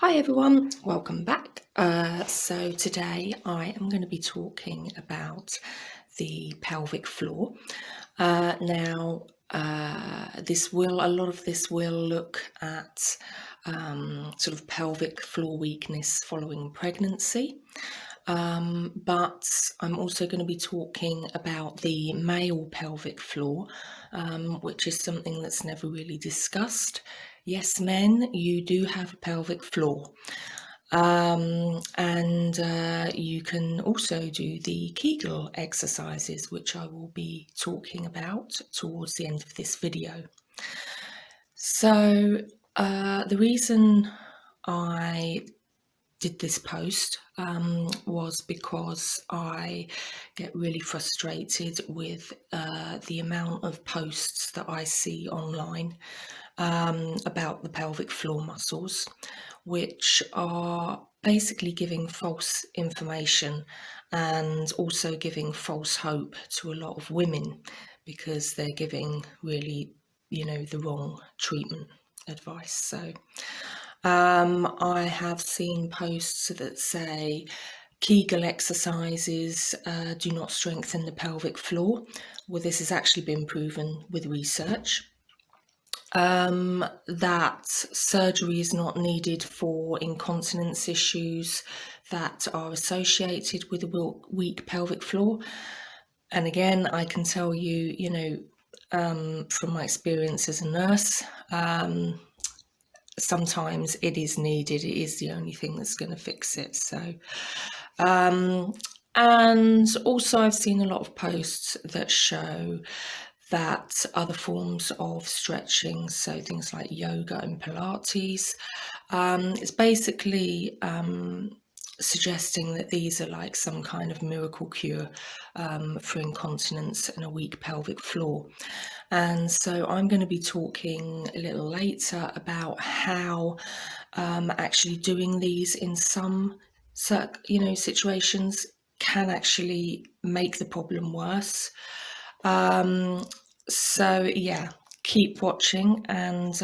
Hi everyone, welcome back. So today I am going to be talking about the pelvic floor. A lot of this will look at sort of pelvic floor weakness following pregnancy. But I'm also going to be talking about the male pelvic floor, which is something that's never really discussed. Yes, men, you do have a pelvic floor. You can also do the Kegel exercises, which I will be talking about towards the end of this video. So the reason I did this post was because I get really frustrated with the amount of posts that I see online about the pelvic floor muscles, which are basically giving false information and also giving false hope to a lot of women because they're giving really, the wrong treatment advice. So I have seen posts that say Kegel exercises do not strengthen the pelvic floor. Well, this has actually been proven with research. That surgery is not needed for incontinence issues that are associated with a weak pelvic floor. And again, I can tell you, from my experience as a nurse, sometimes it is needed. It is the only thing that's going to fix it. So, and also I've seen a lot of posts that show that other forms of stretching, so things like yoga and pilates, it's basically suggesting that these are like some kind of miracle cure for incontinence and a weak pelvic floor. And so I'm going to be talking a little later about how actually doing these in some situations can actually make the problem worse. So yeah, keep watching and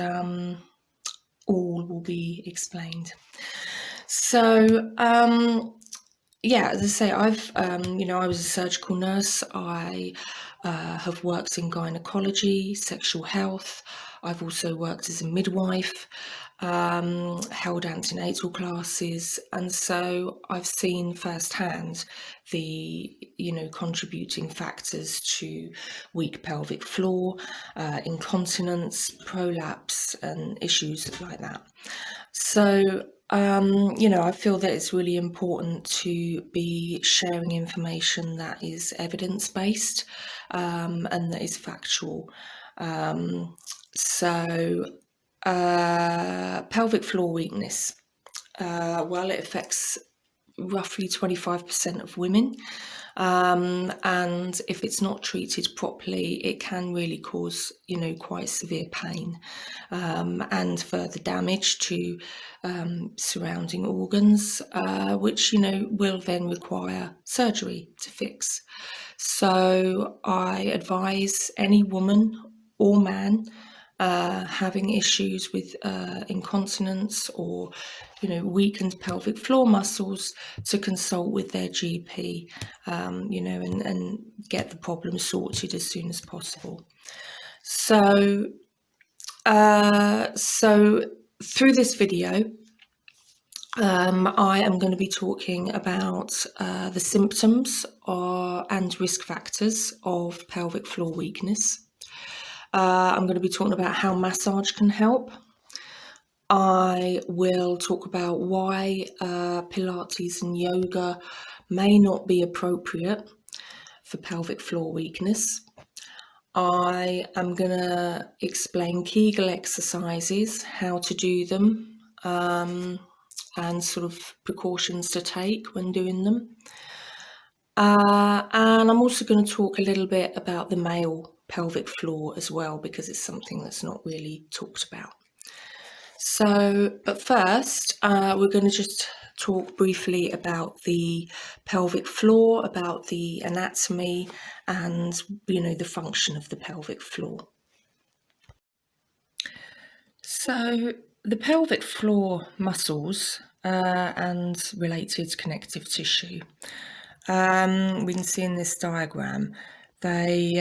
all will be explained. So yeah, as I say, I was a surgical nurse. I have worked in gynaecology, sexual health. I've also worked as a midwife, held antenatal classes, and so I've seen firsthand the contributing factors to weak pelvic floor, incontinence, prolapse, and issues like that. So I feel that it's really important to be sharing information that is evidence-based and that is factual. Pelvic floor weakness. Well, it affects roughly 25% of women. And if it's not treated properly, it can really cause, quite severe pain and further damage to surrounding organs, which, will then require surgery to fix. So I advise any woman or man having issues with incontinence or weakened pelvic floor muscles to consult with their GP, and get the problem sorted as soon as possible. So through this video, I am going to be talking about the symptoms and risk factors of pelvic floor weakness. I'm going to be talking about how massage can help. I will talk about why Pilates and yoga may not be appropriate for pelvic floor weakness. I am going to explain Kegel exercises, how to do them, and sort of precautions to take when doing them. And I'm also going to talk a little bit about the male pelvic floor as well, because it's something that's not really talked about. So, but first, we're going to just talk briefly about the pelvic floor, about the anatomy, and the function of the pelvic floor. So the pelvic floor muscles and related connective tissue, we can see in this diagram, they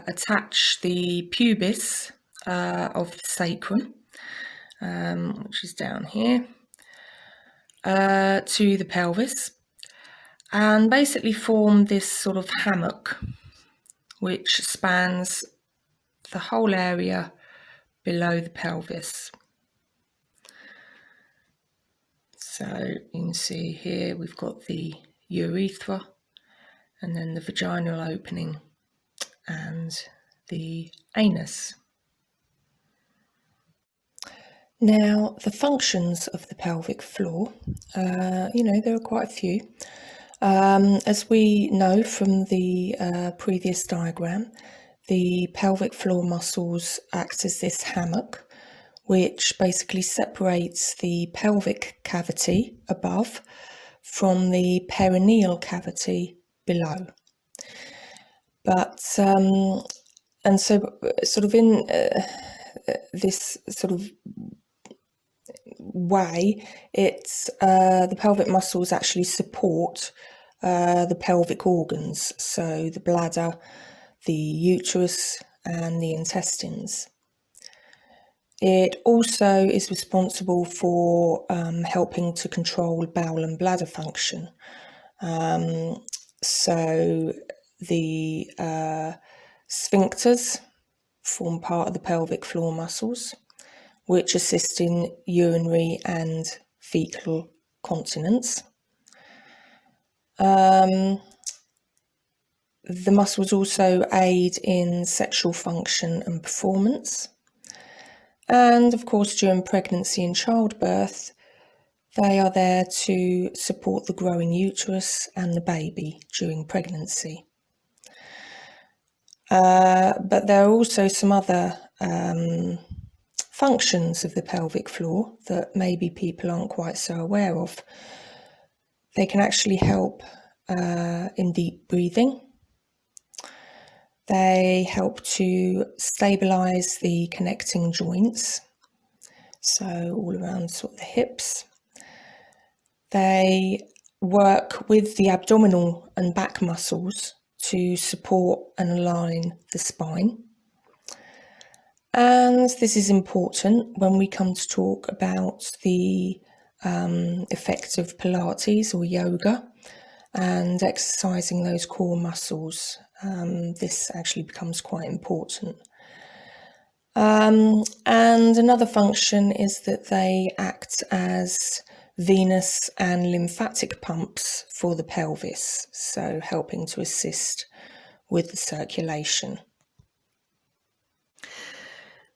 attach the pubis of the sacrum, which is down here, to the pelvis, and basically form this sort of hammock which spans the whole area below the pelvis. So you can see here we've got the urethra, and then the vaginal opening and the anus. Now, the functions of the pelvic floor, there are quite a few. As we know from the previous diagram, the pelvic floor muscles act as this hammock, which basically separates the pelvic cavity above from the perineal cavity below. But, and so sort of in this sort of way, it's the pelvic muscles actually support the pelvic organs, so the bladder, the uterus, and the intestines. It also is responsible for helping to control bowel and bladder function. So the sphincters form part of the pelvic floor muscles, which assist in urinary and fecal continence. The muscles also aid in sexual function and performance. And of course, during pregnancy and childbirth, they are there to support the growing uterus and the baby during pregnancy. But there are also some other functions of the pelvic floor that maybe people aren't quite so aware of. They can actually help in deep breathing. They help to stabilize the connecting joints, so all around sort of the hips. They work with the abdominal and back muscles to support and align the spine. And this is important when we come to talk about the effects of Pilates or yoga and exercising those core muscles. This actually becomes quite important. And another function is that they act as venous and lymphatic pumps for the pelvis, so helping to assist with the circulation.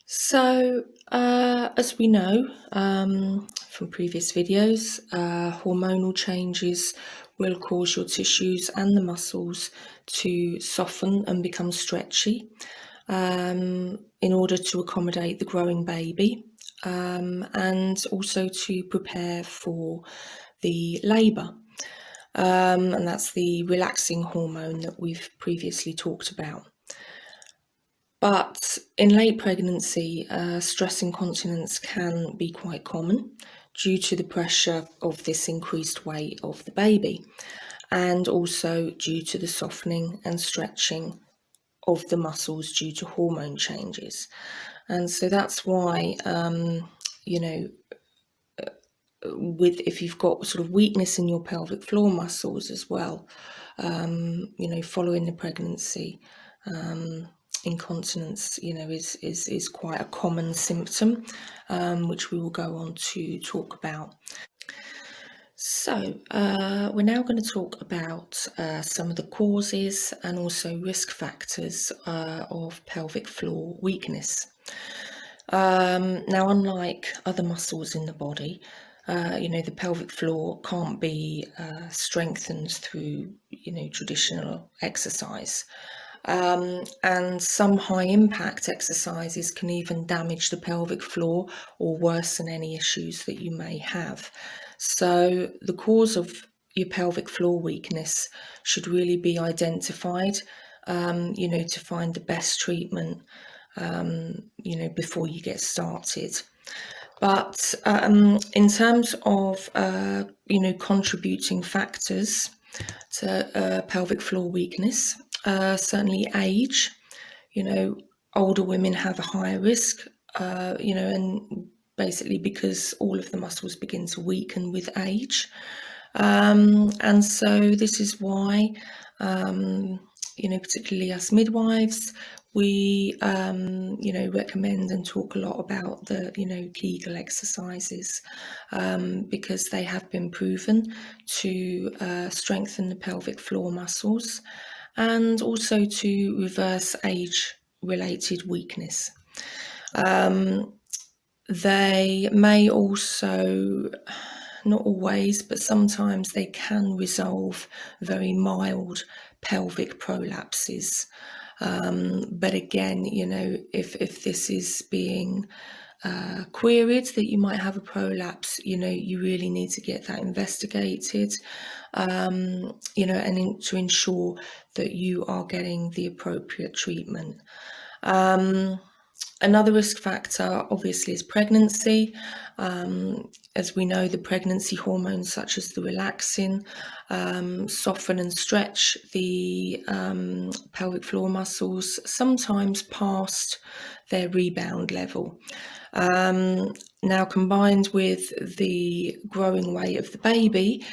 So, as we know from previous videos, hormonal changes will cause your tissues and the muscles to soften and become stretchy in order to accommodate the growing baby, and also to prepare for the labour. And that's the relaxing hormone that we've previously talked about. But in late pregnancy, stress incontinence can be quite common due to the pressure of this increased weight of the baby, and also due to the softening and stretching of the muscles due to hormone changes. And so that's why, if you've got sort of weakness in your pelvic floor muscles as well, following the pregnancy, incontinence, is quite a common symptom, which we will go on to talk about. So we're now going to talk about some of the causes and also risk factors of pelvic floor weakness. Now, unlike other muscles in the body, the pelvic floor can't be strengthened through, traditional exercise. And some high impact exercises can even damage the pelvic floor or worsen any issues that you may have. So the cause of your pelvic floor weakness should really be identified, to find the best treatment, before you get started. But in terms of contributing factors to pelvic floor weakness, certainly age. Older women have a higher risk, and basically because all of the muscles begin to weaken with age. And so this is why, particularly us midwives, we, recommend and talk a lot about the, Kegel exercises, because they have been proven to strengthen the pelvic floor muscles and also to reverse age-related weakness. They may also, not always, but sometimes they can resolve very mild pelvic prolapses. But again, if this is being queried that you might have a prolapse, you really need to get that investigated, and to ensure that you are getting the appropriate treatment. Another risk factor, obviously, is pregnancy. As we know, the pregnancy hormones, such as the relaxin, soften and stretch the pelvic floor muscles, sometimes past their rebound level. Now, combined with the growing weight of the baby,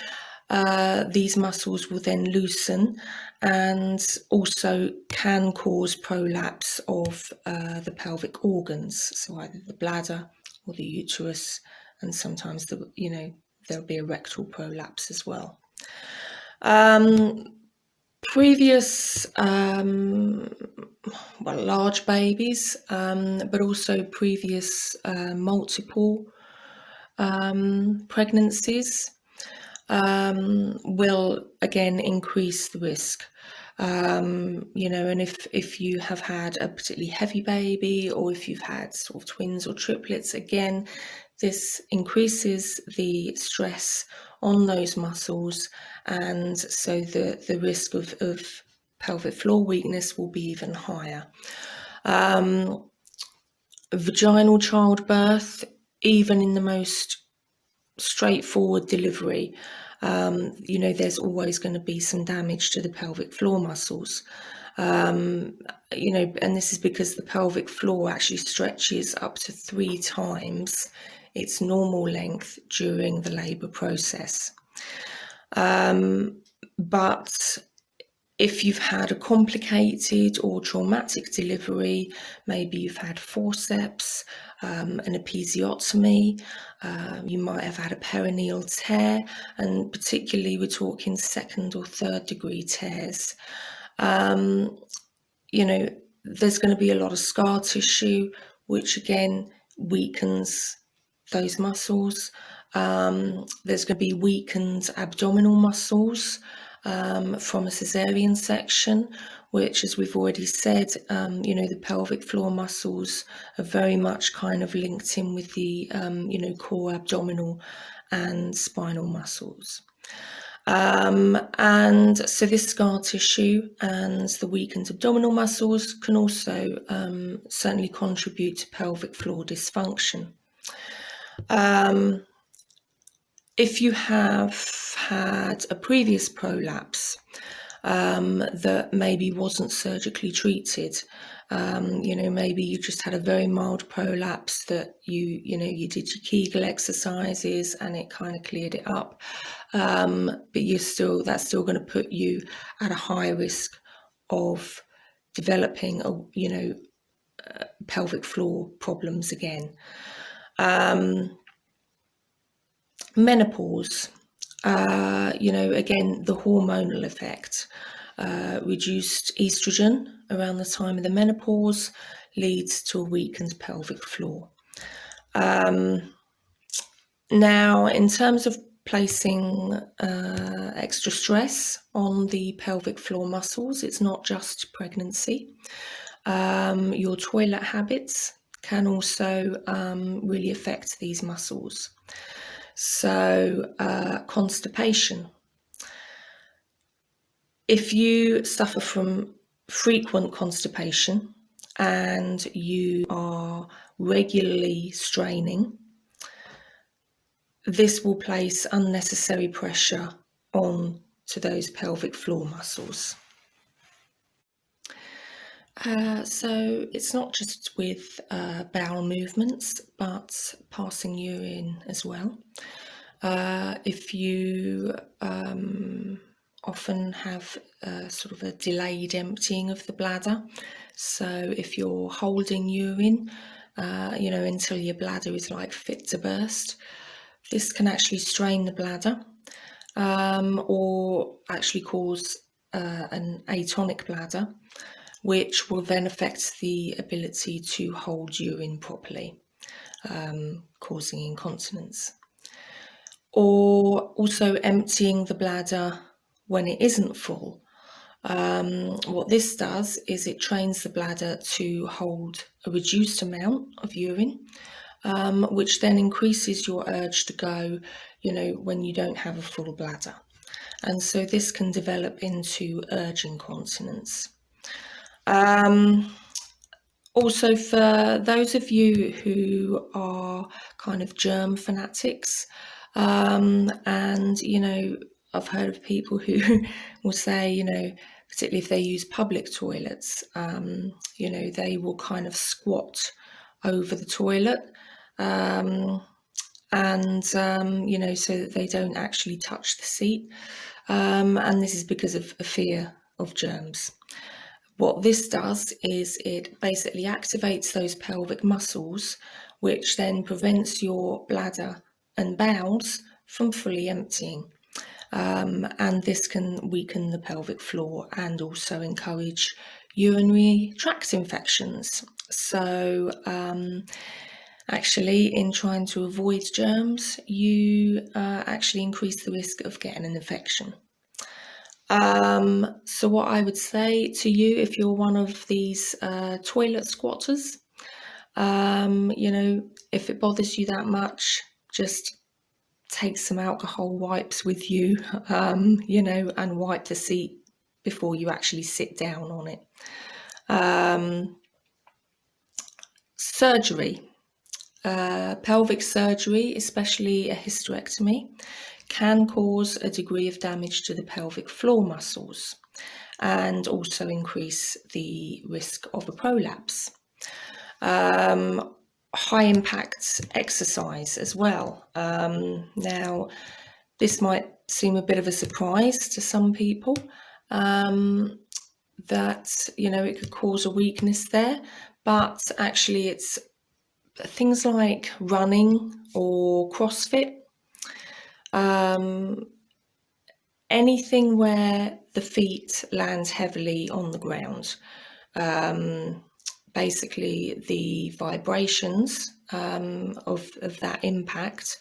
these muscles will then loosen and also can cause prolapse of the pelvic organs, so either the bladder or the uterus, and sometimes there'll be a rectal prolapse as well. Previous large babies, but also previous multiple pregnancies will again increase the risk. And if you have had a particularly heavy baby, or if you've had sort of twins or triplets, again, this increases the stress on those muscles, and so the risk of pelvic floor weakness will be even higher. Vaginal childbirth, even in the most straightforward delivery, there's always going to be some damage to the pelvic floor muscles. And this is because the pelvic floor actually stretches up to 3 times its normal length during the labour process. But if you've had a complicated or traumatic delivery, maybe you've had forceps, an episiotomy, you might have had a perineal tear, and particularly we're talking 2nd or 3rd degree tears. There's going to be a lot of scar tissue, which again weakens those muscles. There's going to be weakened abdominal muscles from a cesarean section, which, as we've already said, the pelvic floor muscles are very much kind of linked in with the, core abdominal and spinal muscles. And so this scar tissue and the weakened abdominal muscles can also certainly contribute to pelvic floor dysfunction. If you have had a previous prolapse that maybe wasn't surgically treated, maybe you just had a very mild prolapse that you did your Kegel exercises and it kind of cleared it up, but that's still going to put you at a high risk of developing pelvic floor problems again. Menopause, again, the hormonal effect. Reduced estrogen around the time of the menopause leads to a weakened pelvic floor. Now, in terms of placing extra stress on the pelvic floor muscles, it's not just pregnancy. Your toilet habits can also really affect these muscles. So, constipation. If you suffer from frequent constipation and you are regularly straining, this will place unnecessary pressure on to those pelvic floor muscles. So it's not just with bowel movements, but passing urine as well. If you often have sort of a delayed emptying of the bladder, so if you're holding urine, until your bladder is like fit to burst, this can actually strain the bladder, or actually cause an atonic bladder, which will then affect the ability to hold urine properly, causing incontinence. Or also emptying the bladder when it isn't full. What this does is it trains the bladder to hold a reduced amount of urine, which then increases your urge to go, when you don't have a full bladder. And so this can develop into urge incontinence. Also, for those of you who are kind of germ fanatics, and I've heard of people who will say, particularly if they use public toilets, they will kind of squat over the toilet, so that they don't actually touch the seat, and this is because of a fear of germs. What this does is it basically activates those pelvic muscles, which then prevents your bladder and bowels from fully emptying. And this can weaken the pelvic floor and also encourage urinary tract infections. So actually, in trying to avoid germs, you actually increase the risk of getting an infection. So what I would say to you, if you're one of these toilet squatters, if it bothers you that much, just take some alcohol wipes with you, and wipe the seat before you actually sit down on it. Surgery. Pelvic surgery, especially a hysterectomy, can cause a degree of damage to the pelvic floor muscles and also increase the risk of a prolapse. High impact exercise as well. Now, this might seem a bit of a surprise to some people, that, it could cause a weakness there, but actually it's things like running or CrossFit, anything where the feet land heavily on the ground. Basically, the vibrations of that impact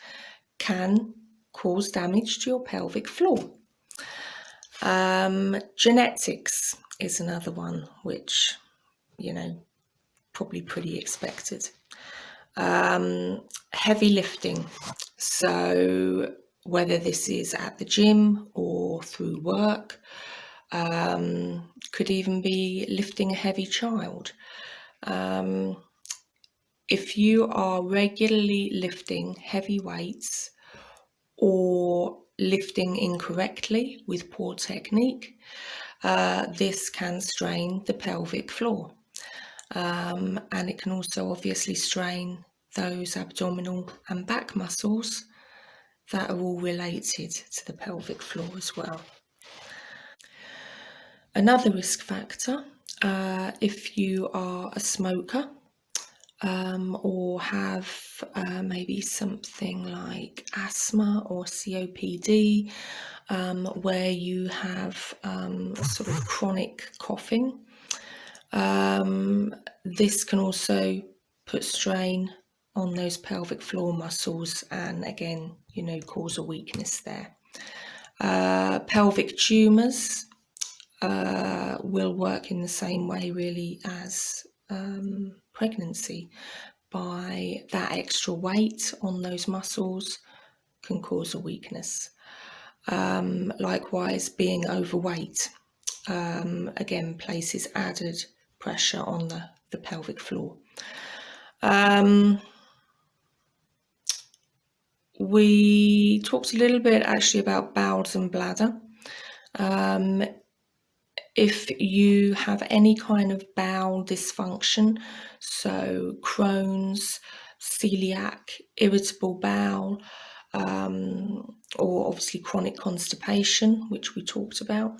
can cause damage to your pelvic floor. Genetics is another one, which, probably pretty expected. Heavy lifting. So whether this is at the gym or through work, could even be lifting a heavy child. If you are regularly lifting heavy weights or lifting incorrectly with poor technique, this can strain the pelvic floor. And it can also obviously strain those abdominal and back muscles that are all related to the pelvic floor as well. Another risk factor, if you are a smoker, or have maybe something like asthma or COPD, where you have sort of chronic coughing, this can also put strain on those pelvic floor muscles and again, cause a weakness there. Pelvic tumours will work in the same way really as pregnancy. By that extra weight on those muscles can cause a weakness. Likewise, being overweight again places added pressure on the we talked a little bit actually about bowels and bladder. If you have any kind of bowel dysfunction, so Crohn's, celiac, irritable bowel, or obviously chronic constipation, which we talked about,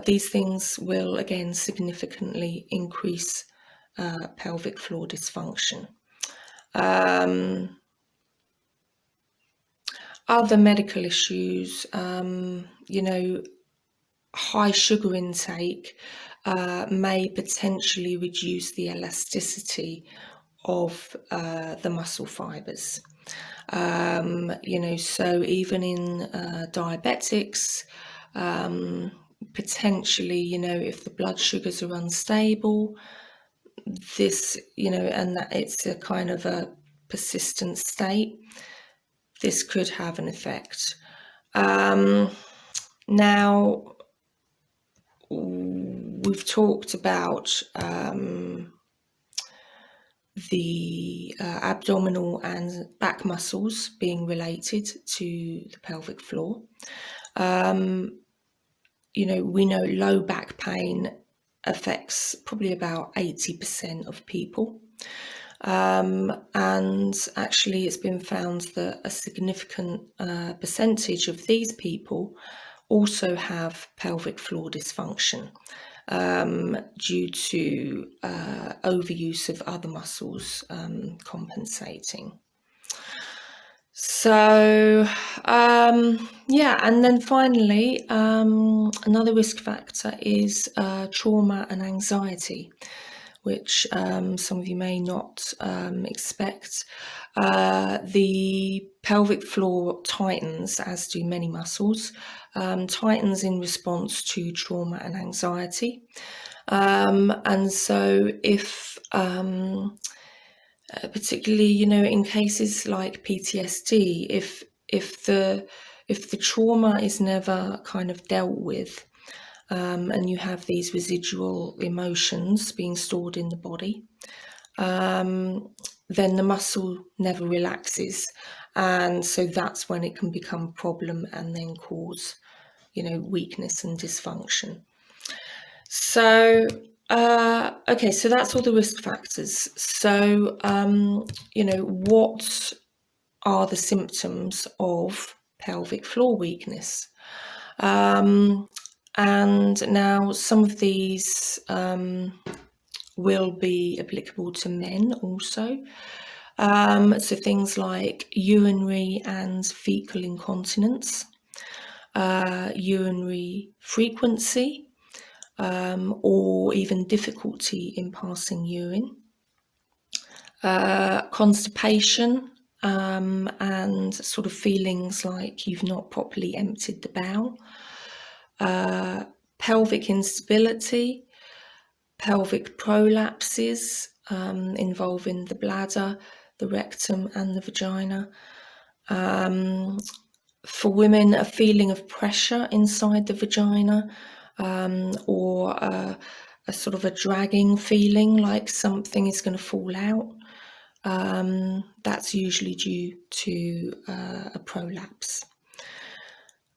these things will again significantly increase pelvic floor dysfunction. Other medical issues, high sugar intake may potentially reduce the elasticity of the muscle fibers. So even in diabetics, potentially, if the blood sugars are unstable, this, and that it's a kind of a persistent state, this could have an effect. Now, we've talked about the abdominal and back muscles being related to the pelvic floor. We know low back pain affects probably about 80% of people. And actually it's been found that a significant percentage of these people also have pelvic floor dysfunction due to overuse of other muscles compensating. So, and then finally, another risk factor is trauma and anxiety, which some of you may not expect. The pelvic floor tightens, as do many muscles, tightens in response to trauma and anxiety. And so if particularly, in cases like PTSD, if the trauma is never kind of dealt with, and you have these residual emotions being stored in the body, then the muscle never relaxes, and so that's when it can become a problem and then cause, weakness and dysfunction. So okay, so that's all the risk factors. So what are the symptoms of pelvic floor weakness? And now some of these will be applicable to men also. So things like urinary and fecal incontinence, urinary frequency, or even difficulty in passing urine, constipation, and sort of feelings like you've not properly emptied the bowel, pelvic instability, pelvic prolapses involving the bladder, the rectum and the vagina. For women, a feeling of pressure inside the vagina, or a sort of a dragging feeling like something is going to fall out. That's usually due to a prolapse.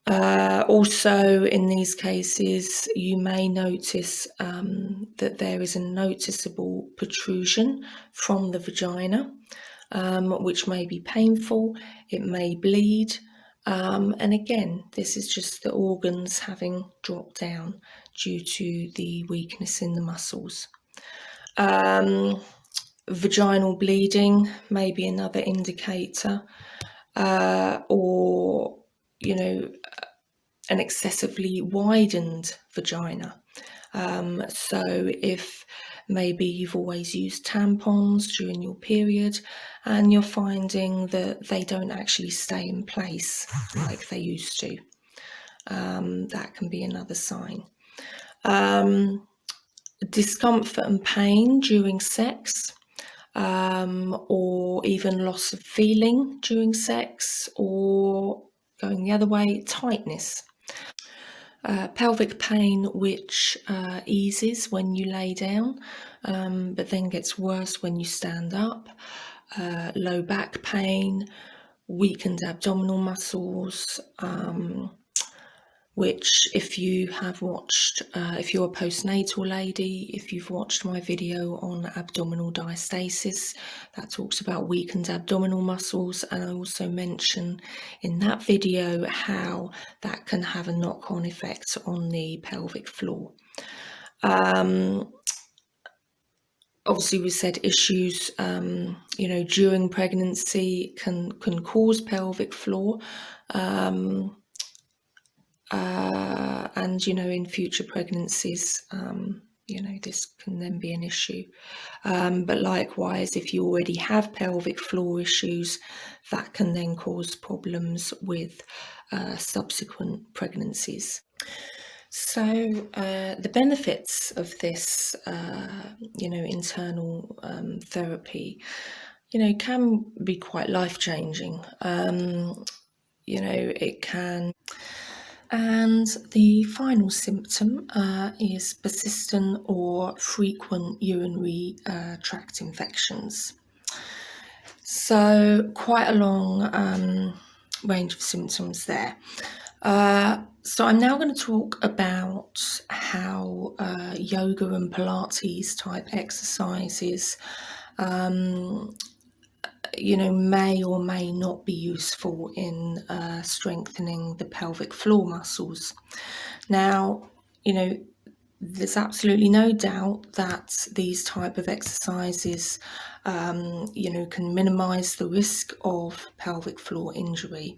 Also, in these cases, you may notice that there is a noticeable protrusion from the vagina, which may be painful, it may bleed, and again, this is just the organs having dropped down due to the weakness in the muscles. Vaginal bleeding may be another indicator, or an excessively widened vagina. So if maybe you've always used tampons during your period and you're finding that they don't actually stay in place like they used to, that can be another sign. Discomfort and pain during sex, or even loss of feeling during sex, or going the other way, tightness. Pelvic pain which eases when you lay down, but then gets worse when you stand up. low back pain, weakened abdominal muscles, which if you have watched, if you're a postnatal lady, if you've watched my video on abdominal diastasis, that talks about weakened abdominal muscles, and I also mention in that video how that can have a knock-on effect on the pelvic floor. Obviously, we said issues, during pregnancy can cause pelvic floor. And in future pregnancies, this can then be an issue. But likewise, if you already have pelvic floor issues, that can then cause problems with subsequent pregnancies. So the benefits of this, internal therapy, can be quite life-changing. It can. And the final symptom is persistent or frequent urinary tract infections. So quite a long range of symptoms there. So I'm now going to talk about how yoga and Pilates type exercises may or may not be useful in strengthening the pelvic floor muscles. Now, there's absolutely no doubt that these type of exercises, can minimize the risk of pelvic floor injury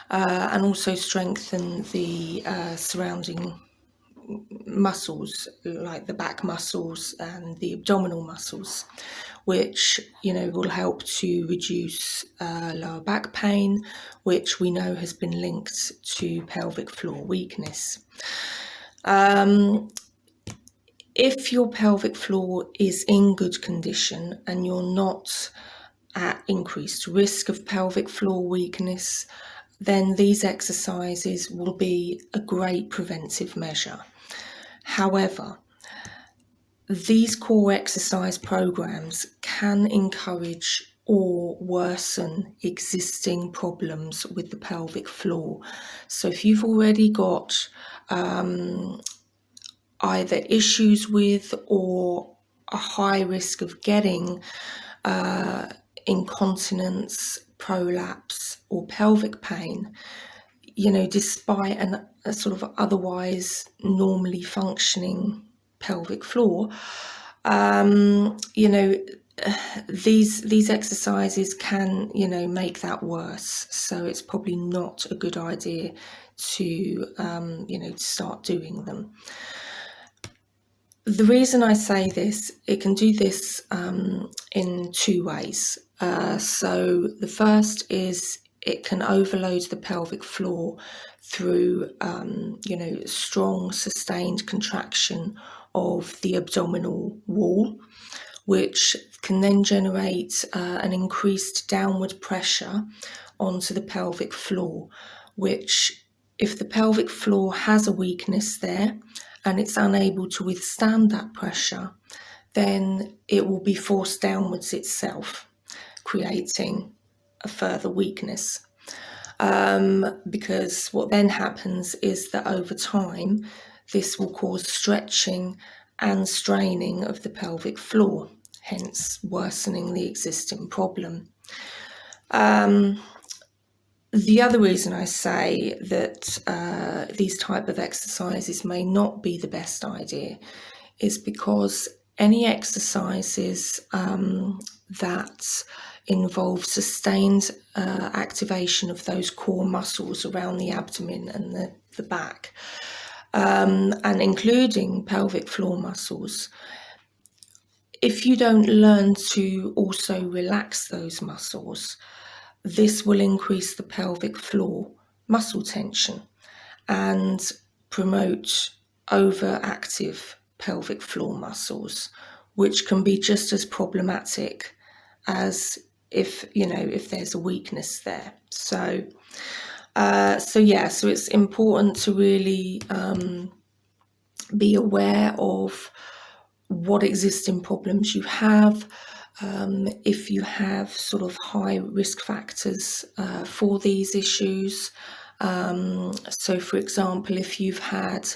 and also strengthen the surrounding muscles, like the back muscles and the abdominal muscles, which will help to reduce lower back pain, which we know has been linked to pelvic floor weakness. If your pelvic floor is in good condition and you're not at increased risk of pelvic floor weakness, then these exercises will be a great preventive measure. However, these core exercise programs can encourage or worsen existing problems with the pelvic floor. So if you've already got either issues with or a high risk of getting incontinence, prolapse, or pelvic pain, despite a sort of otherwise normally functioning pelvic floor, these exercises can, make that worse. So it's probably not a good idea to, to start doing them. The reason I say this, it can do this in two ways. So the first is it can overload the pelvic floor through, strong sustained contraction of the abdominal wall, which can then generate an increased downward pressure onto the pelvic floor, which, if the pelvic floor has a weakness there and it's unable to withstand that pressure, then it will be forced downwards itself, creating a further weakness. Because what then happens is that over time, this will cause stretching and straining of the pelvic floor, hence worsening the existing problem. The other reason I say that these type of exercises may not be the best idea is because any exercises that involve sustained activation of those core muscles around the abdomen and the back, and including pelvic floor muscles, if you don't learn to also relax those muscles, this will increase the pelvic floor muscle tension and promote overactive pelvic floor muscles, which can be just as problematic as if there's a weakness there. So it's important to really be aware of what existing problems you have, if you have sort of high risk factors for these issues. So, for example, if you've had,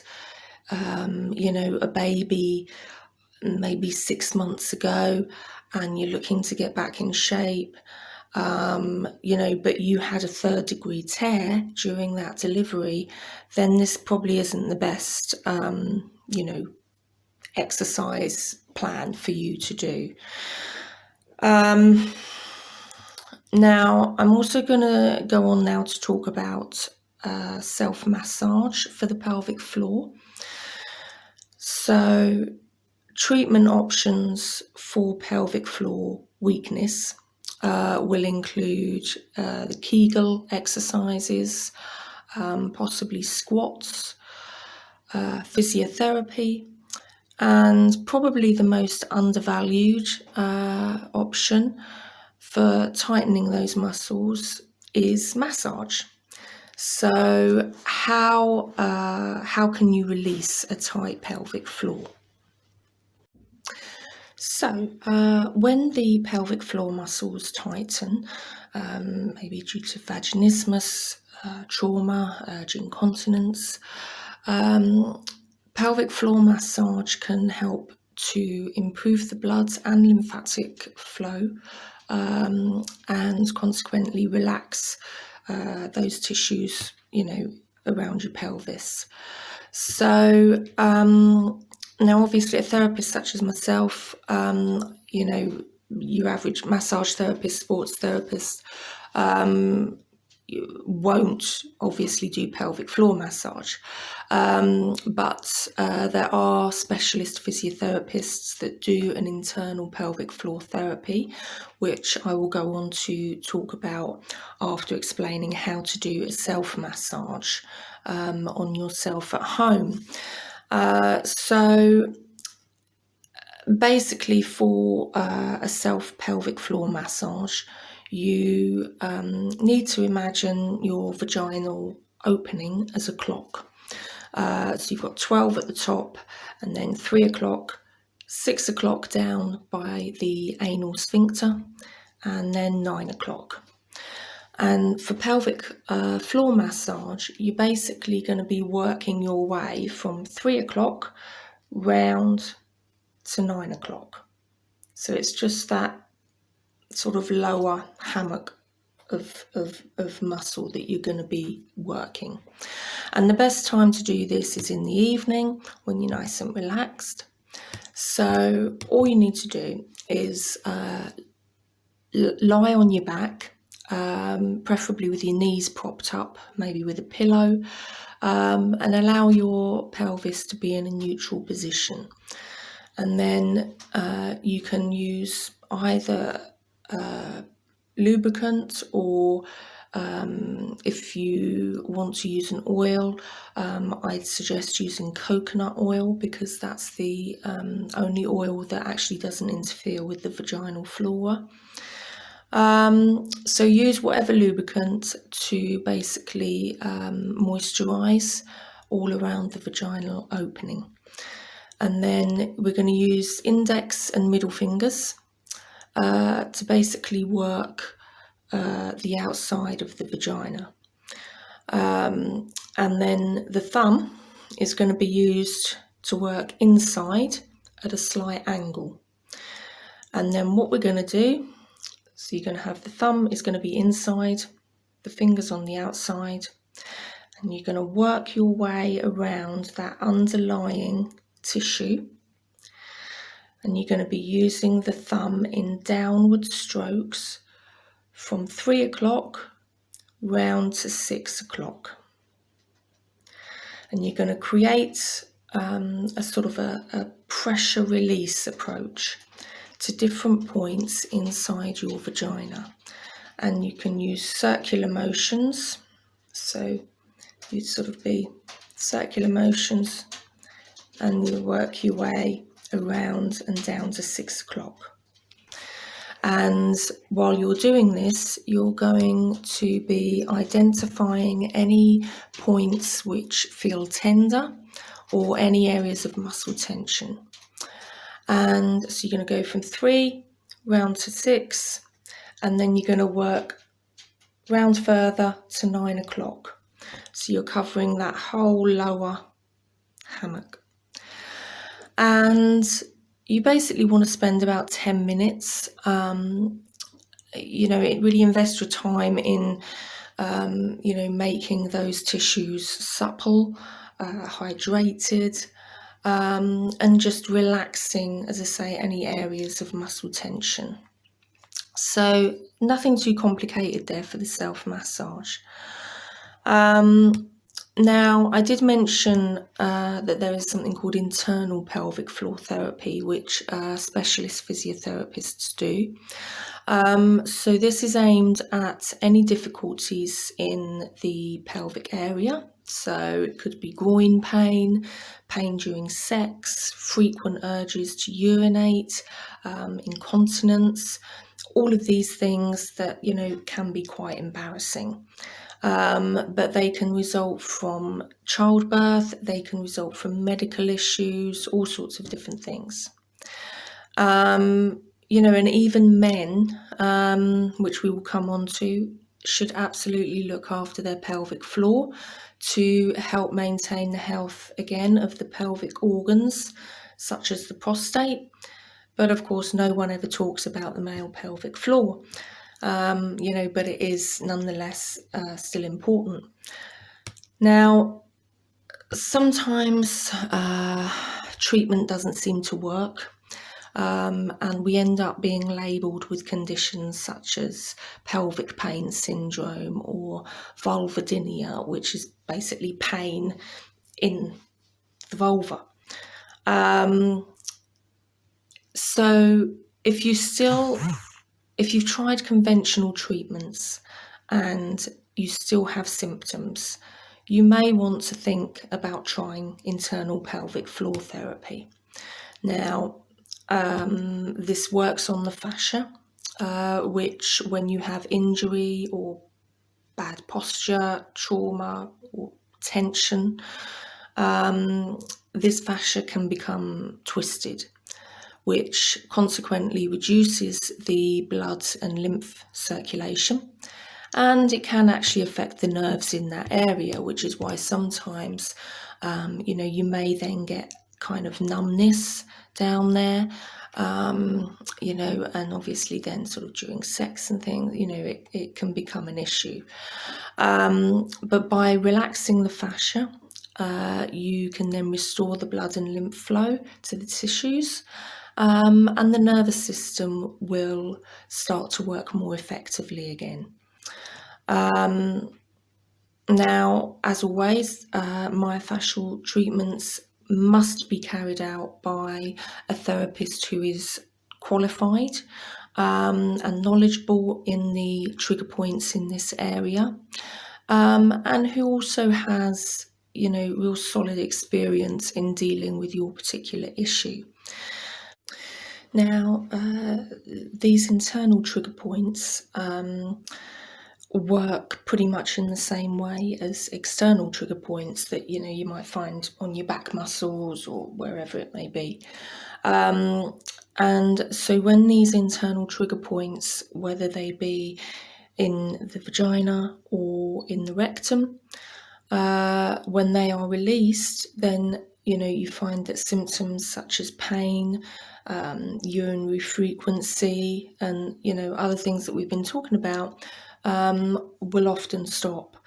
a baby maybe 6 months ago and you're looking to get back in shape, but you had a 3rd-degree tear during that delivery, then this probably isn't the best, exercise plan for you to do. Now, I'm also going to go on now to talk about self-massage for the pelvic floor. So, treatment options for pelvic floor weakness will include the Kegel exercises, possibly squats, physiotherapy, and probably the most undervalued option for tightening those muscles is massage. So how can you release a tight pelvic floor? So when the pelvic floor muscles tighten, maybe due to vaginismus, trauma, incontinence, pelvic floor massage can help to improve the blood and lymphatic flow, and consequently relax those tissues, around your pelvis. So now, obviously, a therapist such as myself, your average massage therapist, sports therapist, won't obviously do pelvic floor massage, but there are specialist physiotherapists that do an internal pelvic floor therapy, which I will go on to talk about after explaining how to do a self-massage on yourself at home. So basically, for a self-pelvic floor massage, you need to imagine your vaginal opening as a clock. So you've got 12 at the top, and then 3 o'clock, 6 o'clock down by the anal sphincter, and then 9 o'clock. And for pelvic floor massage, you're basically going to be working your way from 3 o'clock round to 9 o'clock. So it's just that sort of lower hammock of muscle that you're going to be working. And the best time to do this is in the evening when you're nice and relaxed. So all you need to do is lie on your back, preferably with your knees propped up, maybe with a pillow, and allow your pelvis to be in a neutral position. And then you can use either lubricant, or if you want to use an oil, I'd suggest using coconut oil, because that's the only oil that actually doesn't interfere with the vaginal flora. So use whatever lubricant to basically moisturize all around the vaginal opening. And then we're going to use index and middle fingers to basically work the outside of the vagina. And then the thumb is going to be used to work inside at a slight angle. And then what we're going to do, so you're going to have the thumb is going to be inside, the fingers on the outside, and you're going to work your way around that underlying tissue, and you're going to be using the thumb in downward strokes from 3 o'clock round to 6 o'clock. And you're going to create a sort of a pressure release approach to different points inside your vagina. And you can use circular motions, so you'd sort of be circular motions, and you work your way around and down to 6 o'clock. And while you're doing this, you're going to be identifying any points which feel tender or any areas of muscle tension. And so you're going to go from 3 round to 6, and then you're going to work round further to 9 o'clock. So you're covering that whole lower hammock. And you basically want to spend about 10 minutes. It really invest your time in, making those tissues supple, hydrated, and just relaxing, as I say, any areas of muscle tension. So nothing too complicated there for the self-massage. Now, I did mention that there is something called internal pelvic floor therapy, which specialist physiotherapists do. So this is aimed at any difficulties in the pelvic area. So it could be groin pain, pain during sex, frequent urges to urinate, incontinence, all of these things that, can be quite embarrassing. But they can result from childbirth, they can result from medical issues, all sorts of different things. And even men, which we will come on to, should absolutely look after their pelvic floor to help maintain the health, again, of the pelvic organs, such as the prostate. But of course, no one ever talks about the male pelvic floor, but it is nonetheless still important. Now, sometimes treatment doesn't seem to work. And we end up being labelled with conditions such as pelvic pain syndrome or vulvodynia, which is basically pain in the vulva. So if you've tried conventional treatments and you still have symptoms, you may want to think about trying internal pelvic floor therapy. Now, this works on the fascia, which when you have injury or bad posture, trauma or tension, this fascia can become twisted, which consequently reduces the blood and lymph circulation. And it can actually affect the nerves in that area, which is why sometimes, you may then get kind of numbness down there, and obviously then sort of during sex and things, it can become an issue. But by relaxing the fascia, you can then restore the blood and lymph flow to the tissues, and the nervous system will start to work more effectively again. Now, as always, myofascial treatments must be carried out by a therapist who is qualified and knowledgeable in the trigger points in this area, and who also has, real solid experience in dealing with your particular issue. Now, these internal trigger points work pretty much in the same way as external trigger points that you might find on your back muscles or wherever it may be. And so when these internal trigger points, whether they be in the vagina or in the rectum, when they are released, then you find that symptoms such as pain, urinary frequency, and other things that we've been talking about will often stop.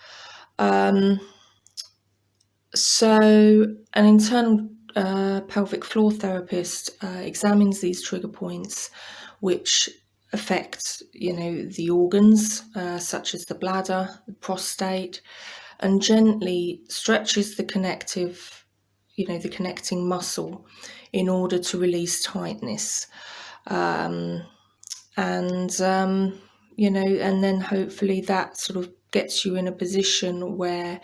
So an internal pelvic floor therapist examines these trigger points, which affect the organs such as the bladder, the prostate, and gently stretches the connecting muscle in order to release tightness. And then hopefully that sort of gets you in a position where,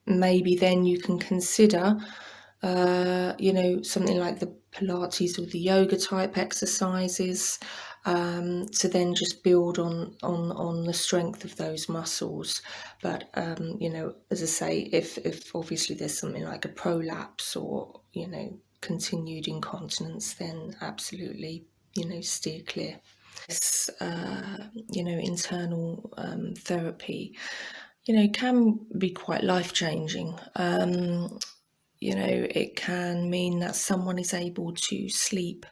maybe then you can consider, something like the Pilates or the yoga type exercises, to then just build on the strength of those muscles. But, as I say, if obviously there's something like a prolapse or, continued incontinence, then absolutely steer clear. This, internal therapy, can be quite life-changing. It can mean that someone is able to sleep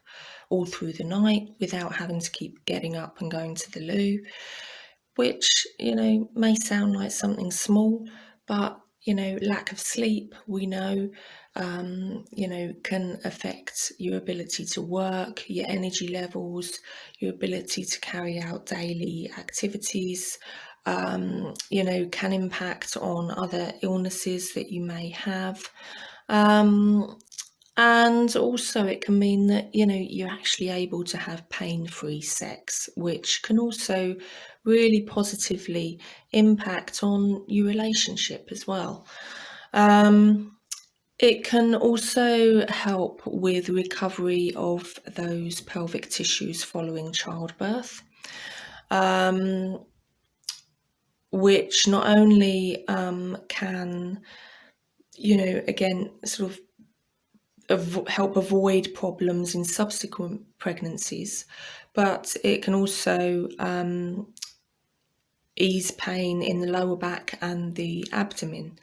all through the night without having to keep getting up and going to the loo, which, may sound like something small, but, lack of sleep, we know, can affect your ability to work, your energy levels, your ability to carry out daily activities, can impact on other illnesses that you may have. And also it can mean that, you're actually able to have pain-free sex, which can also really positively impact on your relationship as well. It can also help with recovery of those pelvic tissues following childbirth, which not only can, again, sort of help avoid problems in subsequent pregnancies, but it can also ease pain in the lower back and the abdomen.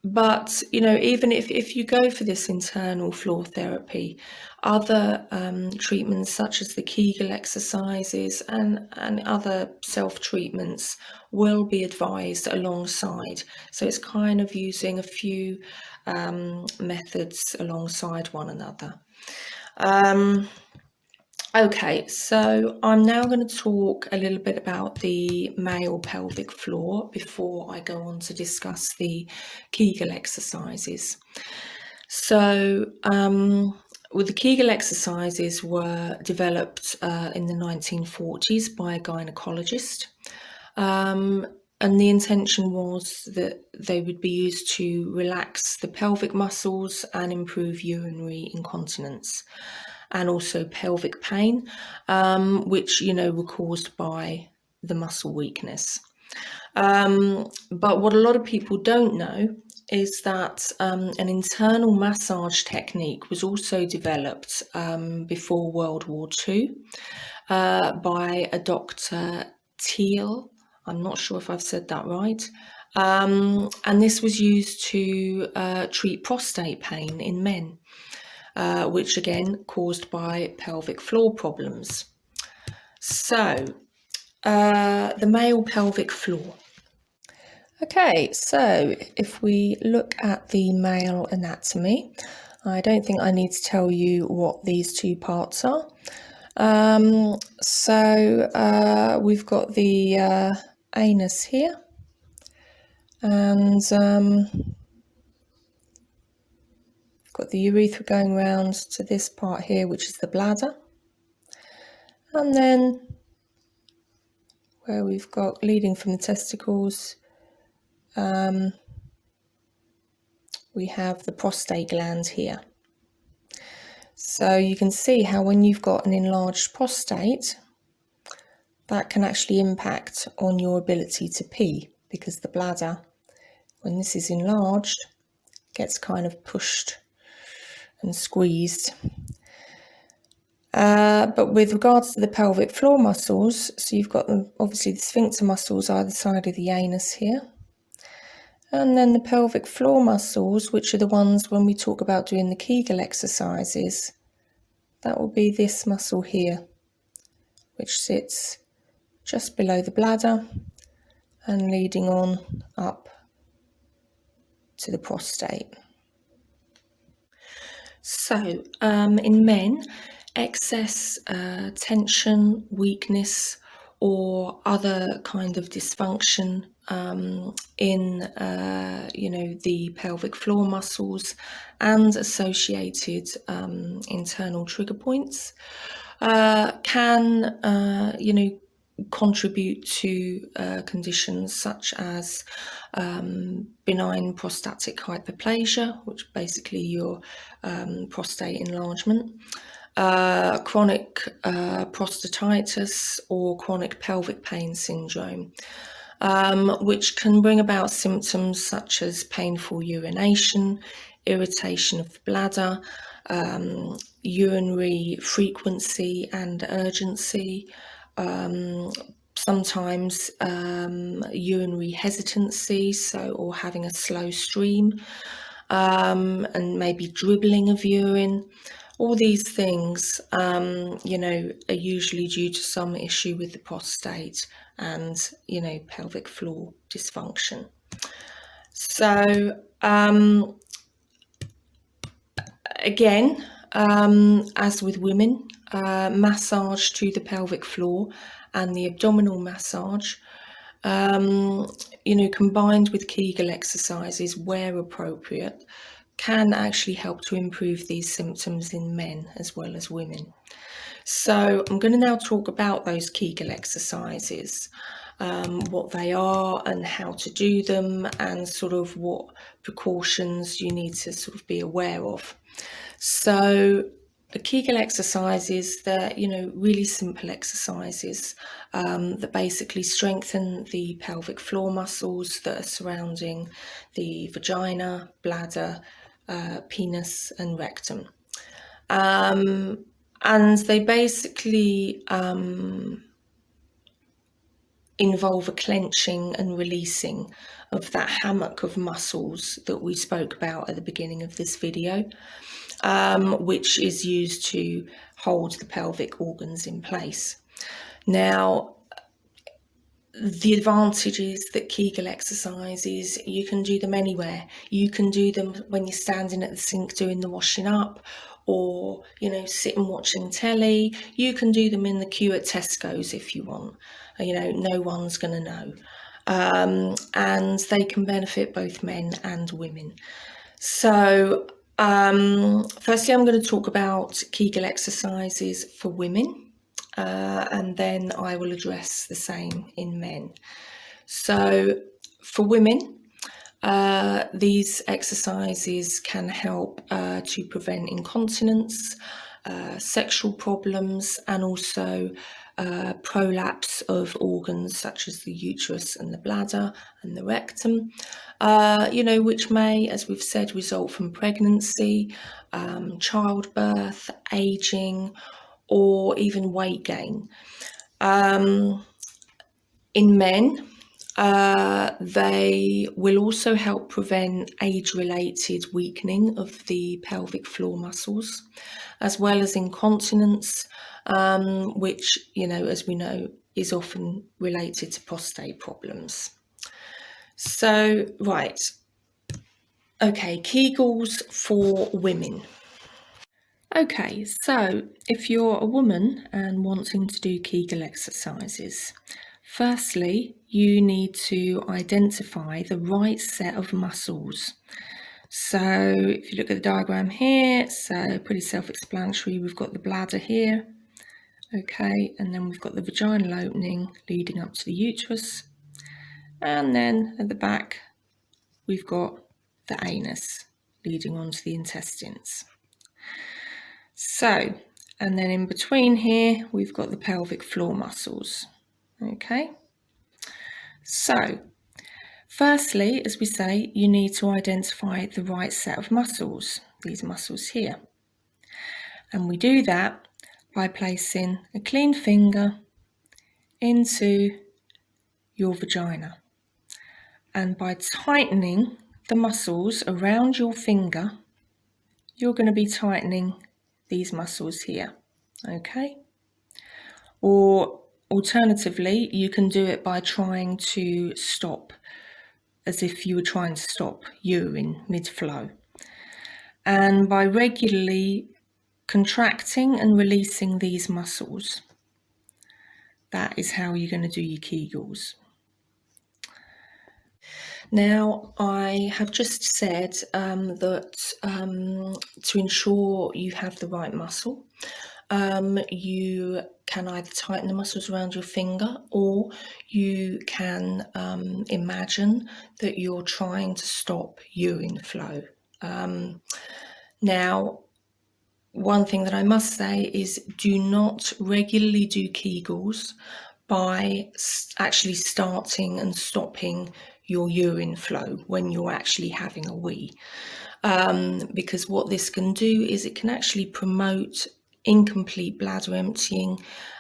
But, even if you go for this internal floor therapy, other treatments such as the Kegel exercises and other self-treatments will be advised alongside. So it's kind of using a few methods alongside one another. Okay, so I'm now going to talk a little bit about the male pelvic floor before I go on to discuss the Kegel exercises. So, the Kegel exercises were developed in the 1940s by a gynaecologist, and the intention was that they would be used to relax the pelvic muscles and improve urinary incontinence, and also pelvic pain, which, were caused by the muscle weakness. But what a lot of people don't know is that an internal massage technique was also developed before World War II by a Dr. Thiel. I'm not sure if I've said that right. And this was used to treat prostate pain in men, which again caused by pelvic floor problems. So, the male pelvic floor. Okay, so if we look at the male anatomy, I don't think I need to tell you what these two parts are. We've got the anus here, and got the urethra going round to this part here, which is the bladder, and then where we've got leading from the testicles, we have the prostate gland here. So you can see how when you've got an enlarged prostate, that can actually impact on your ability to pee, because the bladder, when this is enlarged, gets kind of pushed and squeezed. But with regards to the pelvic floor muscles, so you've got obviously the sphincter muscles either side of the anus here, and then the pelvic floor muscles, which are the ones when we talk about doing the Kegel exercises, that will be this muscle here, which sits just below the bladder and leading on up to the prostate. So, in men, excess tension, weakness, or other kind of dysfunction in the pelvic floor muscles and associated internal trigger points can contribute to conditions such as benign prostatic hyperplasia, which basically your prostate enlargement, chronic prostatitis, or chronic pelvic pain syndrome, which can bring about symptoms such as painful urination, irritation of the bladder, urinary frequency and urgency, sometimes urinary hesitancy, or having a slow stream, and maybe dribbling of urine. All these things, are usually due to some issue with the prostate and, pelvic floor dysfunction. So, again, as with women, massage to the pelvic floor and the abdominal massage, combined with Kegel exercises where appropriate, can actually help to improve these symptoms in men as well as women. So I'm going to now talk about those Kegel exercises, what they are and how to do them, and sort of what precautions you need to sort of be aware of. So a Kegel exercises, they're, really simple exercises that basically strengthen the pelvic floor muscles that are surrounding the vagina, bladder, penis and rectum. And they basically involve a clenching and releasing of that hammock of muscles that we spoke about at the beginning of this video, which is used to hold the pelvic organs in place. Now, the advantage is that Kegel exercises, you can do them anywhere. You can do them when you're standing at the sink doing the washing up, or, sitting watching telly. You can do them in the queue at Tesco's if you want. No one's going to know. And they can benefit both men and women. So, firstly, I'm going to talk about Kegel exercises for women, and then I will address the same in men. So, for women, these exercises can help to prevent incontinence, sexual problems, and also prolapse of organs such as the uterus and the bladder and the rectum, which may, as we've said, result from pregnancy, childbirth, aging, or even weight gain. In men, they will also help prevent age-related weakening of the pelvic floor muscles, as well as incontinence, which, as we know, is often related to prostate problems. So, right. Okay, Kegels for women. Okay, so if you're a woman and wanting to do Kegel exercises, firstly, you need to identify the right set of muscles. So if you look at the diagram here, so pretty self-explanatory, we've got the bladder here, okay, and then we've got the vaginal opening leading up to the uterus, and then at the back, we've got the anus leading on to the intestines. So, and then in between here, we've got the pelvic floor muscles, okay? So, firstly, as we say, you need to identify the right set of muscles, these muscles here. And we do that by placing a clean finger into your vagina. And by tightening the muscles around your finger, you're going to be tightening these muscles here, okay? Or alternatively, you can do it by trying to stop, as if you were trying to stop urine mid-flow. And by regularly contracting and releasing these muscles, that is how you're going to do your Kegels. Now, I have just said that to ensure you have the right muscle, you can either tighten the muscles around your finger, or you can imagine that you're trying to stop urine flow. Now, one thing that I must say is do not regularly do Kegels by actually starting and stopping your urine flow when you're actually having a wee. because what this can do is it can actually promote incomplete bladder emptying,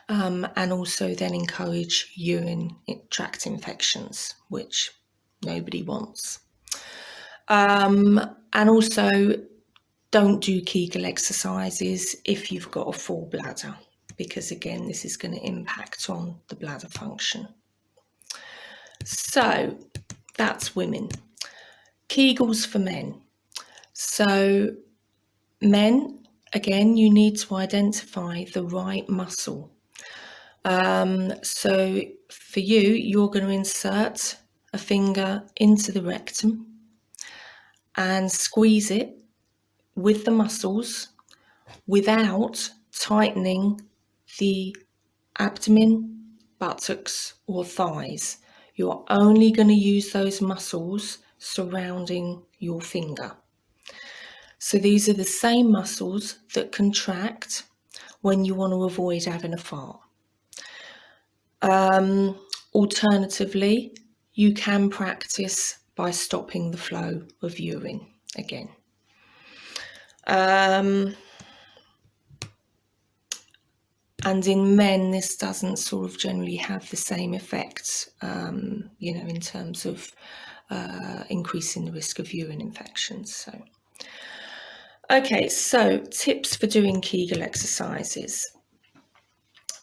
and also then encourage urine tract infections, which nobody wants. And also, don't do Kegel exercises if you've got a full bladder, because again, this is going to impact on the bladder function. So that's women. Kegels for men. So men, again, you need to identify the right muscle. So for you, you're going to insert a finger into the rectum and squeeze it with the muscles without tightening the abdomen, buttocks, or thighs. You're only going to use those muscles surrounding your finger. So these are the same muscles that contract when you want to avoid having a fart. Alternatively, you can practice by stopping the flow of urine again. And in men, this doesn't sort of generally have the same effects, in terms of increasing the risk of urine infections. So, okay, so tips for doing Kegel exercises.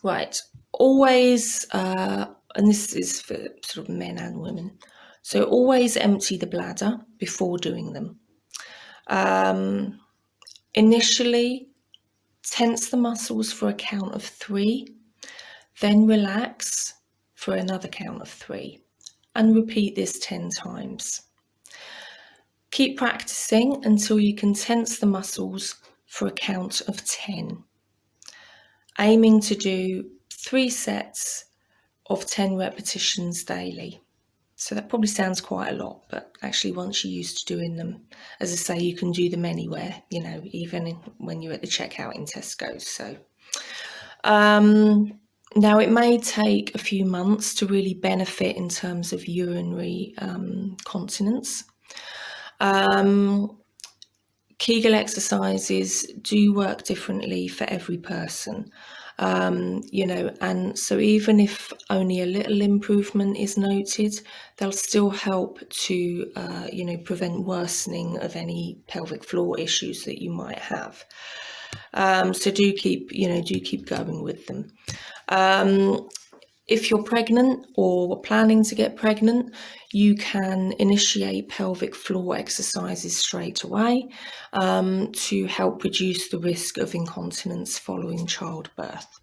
Right, always, and this is for sort of men and women, so always empty the bladder before doing them. Initially, tense the muscles for a count of 3, then relax for another count of 3, and repeat this 10 times. Keep practicing until you can tense the muscles for a count of 10, aiming to do 3 sets of 10 repetitions daily. So that probably sounds quite a lot, but actually once you're used to doing them, as I say, you can do them anywhere, even when you're at the checkout in Tesco's. So now it may take a few months to really benefit in terms of urinary continence. Kegel exercises do work differently for every person. And so even if only a little improvement is noted, they'll still help to, prevent worsening of any pelvic floor issues that you might have. So do keep going with them. If you're pregnant or planning to get pregnant, you can initiate pelvic floor exercises straight away to help reduce the risk of incontinence following childbirth.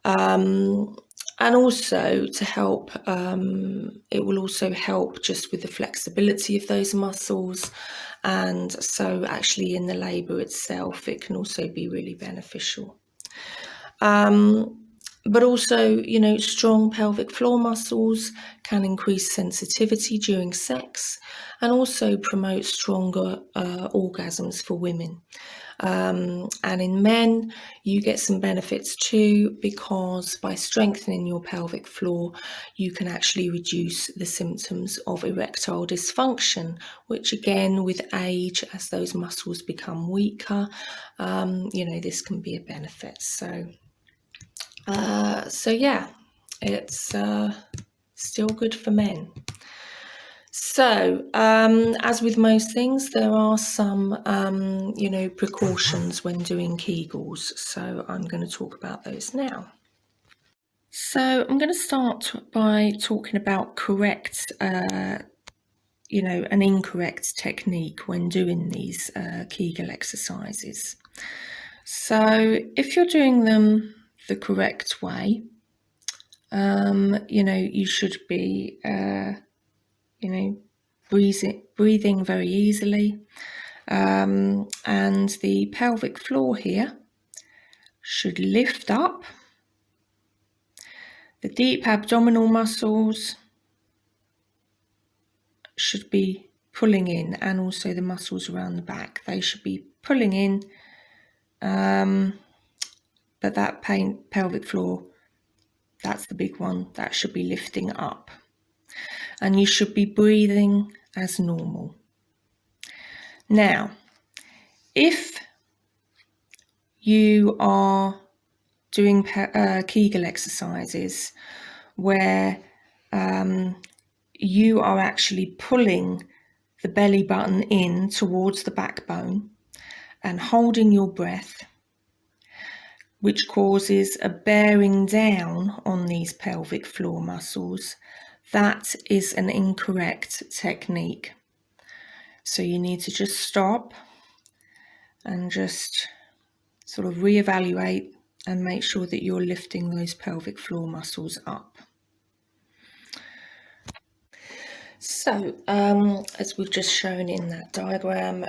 And also to help, it will also help just with the flexibility of those muscles. And so actually in the labour itself, it can also be really beneficial. But also, strong pelvic floor muscles can increase sensitivity during sex and also promote stronger orgasms for women. And in men, you get some benefits too, because by strengthening your pelvic floor, you can actually reduce the symptoms of erectile dysfunction, which again, with age, as those muscles become weaker, this can be a benefit. So yeah, it's still good for men. So, as with most things, there are some, precautions when doing Kegels. So I'm going to talk about those now. So I'm going to start by talking about correct, an incorrect technique when doing these Kegel exercises. So if you're doing them the correct way, you should be, breathing very easily, and the pelvic floor here should lift up. The deep abdominal muscles should be pulling in, and also the muscles around the back, they should be pulling in, but that pelvic floor, that's the big one, that should be lifting up. And you should be breathing as normal. Now, if you are doing Kegel exercises where you are actually pulling the belly button in towards the backbone and holding your breath, which causes a bearing down on these pelvic floor muscles, that is an incorrect technique. So you need to just stop and just sort of reevaluate and make sure that you're lifting those pelvic floor muscles up. So, as we've just shown in that diagram,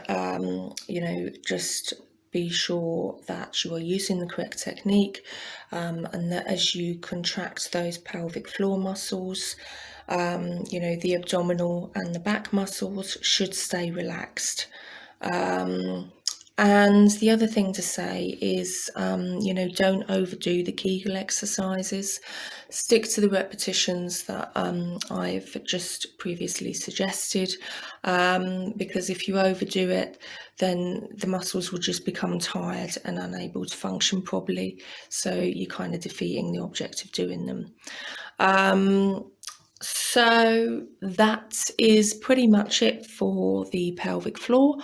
just be sure that you are using the correct technique, and that as you contract those pelvic floor muscles, the abdominal and the back muscles should stay relaxed. And the other thing to say is, don't overdo the Kegel exercises. Stick to the repetitions that I've just previously suggested, because if you overdo it, then the muscles will just become tired and unable to function properly. So you're kind of defeating the object of doing them. So that is pretty much it for the pelvic floor.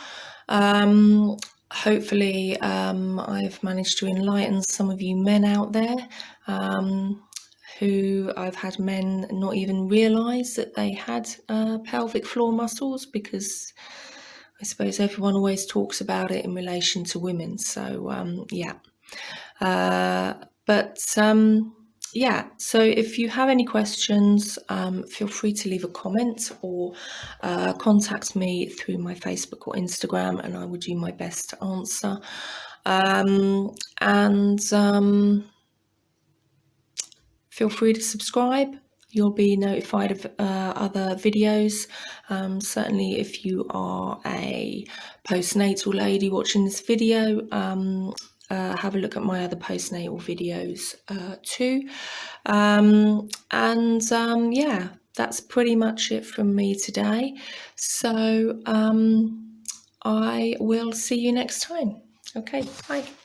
Hopefully I've managed to enlighten some of you men out there, who I've had men not even realise that they had pelvic floor muscles, because I suppose everyone always talks about it in relation to women. So so if you have any questions, feel free to leave a comment or contact me through my Facebook or Instagram, and I will do my best to answer. Feel free to subscribe. You'll be notified of other videos. Certainly if you are a postnatal lady watching this video, have a look at my other postnatal videos too. That's pretty much it from me today. So I will see you next time. Okay, bye.